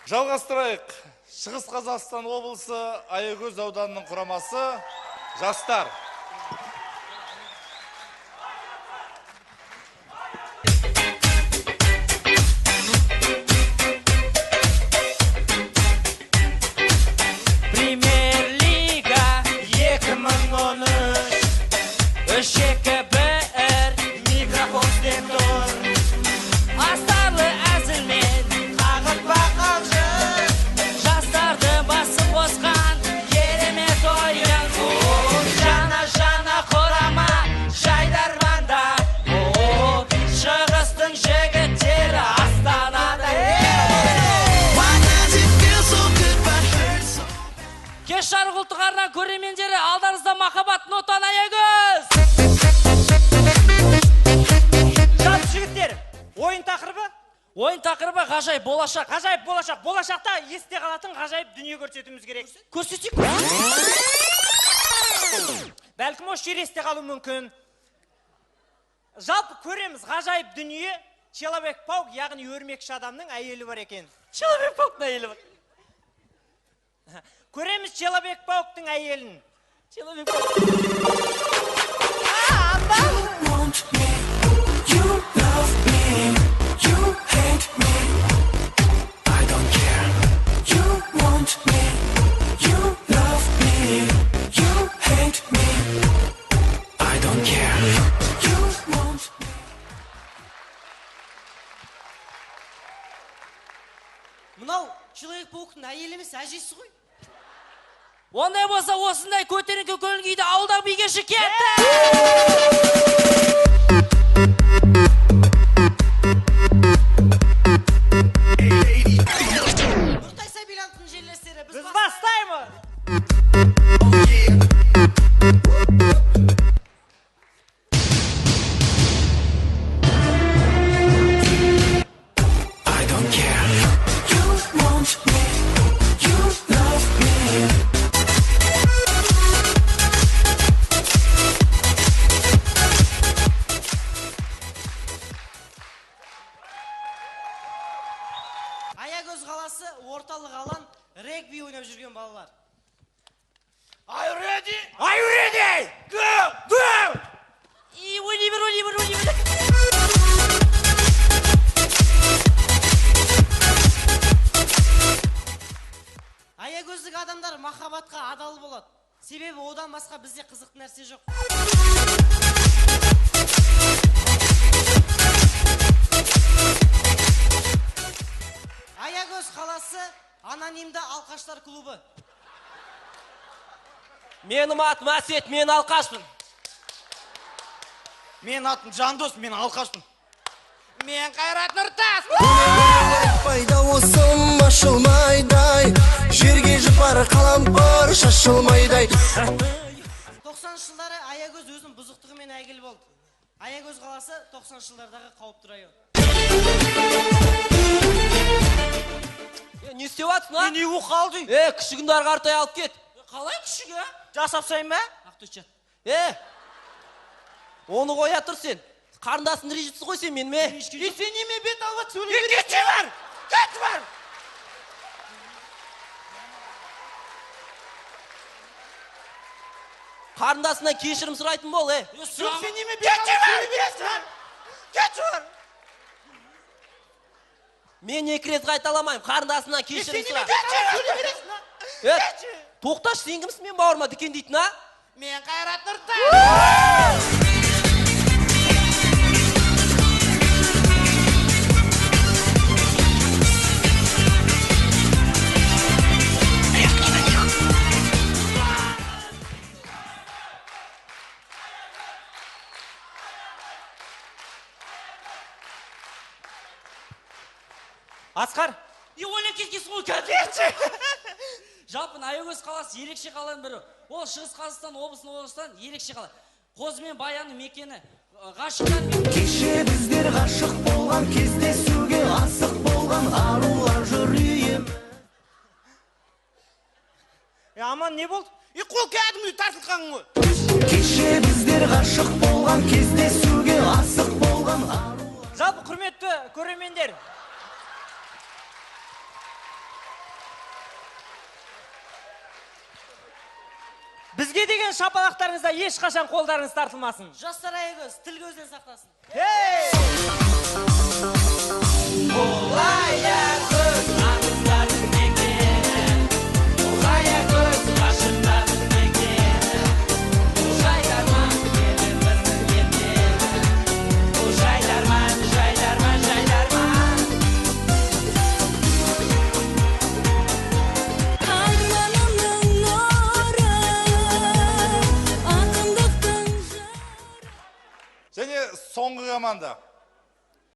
Жалғастырайық. Шығыс Қазақстан облысы Аягөз ауданының құрамасы жастар. Жарық ұлтығарынан көрермендері, алдарыңызда махаббат нотан Аягөз! Жалпы жігіттер, ойын тақырыбы? Ойын тақырыбы ғажайып болашақ. Ғажайып болашақ. Болашақта есте қалатын ғажайып дүние көрсетуіміз керек. Көрсетейік. Бәлкім осы жер есте қалу мүмкін. Жалпы көреміз ғажайып дүние, Человек-паук, яғни өрмекші адамның әйелі бар екен. Человек-пауктың әйелі бар. Көреміз Человек-пауктың әйелін. Мынау Человек-пауктың әйелі емес, әжесі ғой. Ондай болса, осындай көтеріңкі көңіл-күйді ауылдағы бикеші кетті! Нұртай Сабилановтың жерлестері, біз бастаймыз! Аягөз қаласы орталық алан регби ойнап жүрген балалар. Are you ready? Are you ready? Go! Go! Ойнай бер. Аягөздік адамдар махаббатқа адал болады. Себебі одан басқа бізде қызықты нәрсе жоқ. Аягөз қаласы анонимді алқаштар клубы. Менің атым Әсет, мен алқашпын. Мен атым Жандос, мен алқашпын. Мен Қайрат Нұртас. Пайда осым ашылмайдай, жерге жұпар қалампыр шашылмайдай. 90 жылдары Аягөз өзінің бұзықтығымен әйгілі болды. Аягөз қаласы 90 жылдардағы қауіпті район. Не істеп атсың, Не қалды? Күшігінді арғартай алып кет. Қалай күшігі? Жасап сайын ба? Ақтөшет. Оны қоя тұр сен. Қарындасың режитсіз қой сен мен ме? Сен неме бет алып сөйлей бересің? Кетші бар! Кетші бар! Қарындасына кешірім сұрайтын бол, Сен неме бет алып сөйлей бересің? Кетші бар! Мен 2 рет қайталамайым, қарындасына кешірім сұра. Кетші! Тоқташ, сен кімсің мен бауырыма дүкен дейтін, а? Мен Қайрат Нұртас! Асқар! Ойлап кеткенсің ғой, кетші! Жалпы Аягөз қаласы ерекше қаланың бірі. Ол Шығыс Қазақстан облысының орыстан ерекше қала. Қозы мен Баянның мекені. Ғашықтар мен... Кеше біздер ғашық болған, кездесуге асық болған арулар жүрейім. Аман не болды? Қол кәдімгі тартылған ғой. Кеше біздер ғашық болған, кездесуге асық болған арулар. Жалпы құрметті көрермендер. Бізге деген шапалақтарыңызда ешқашан қолдарыңыз тартылмасын. Жастар аягөз тіл көзден сақтасын. Және соңғы команда.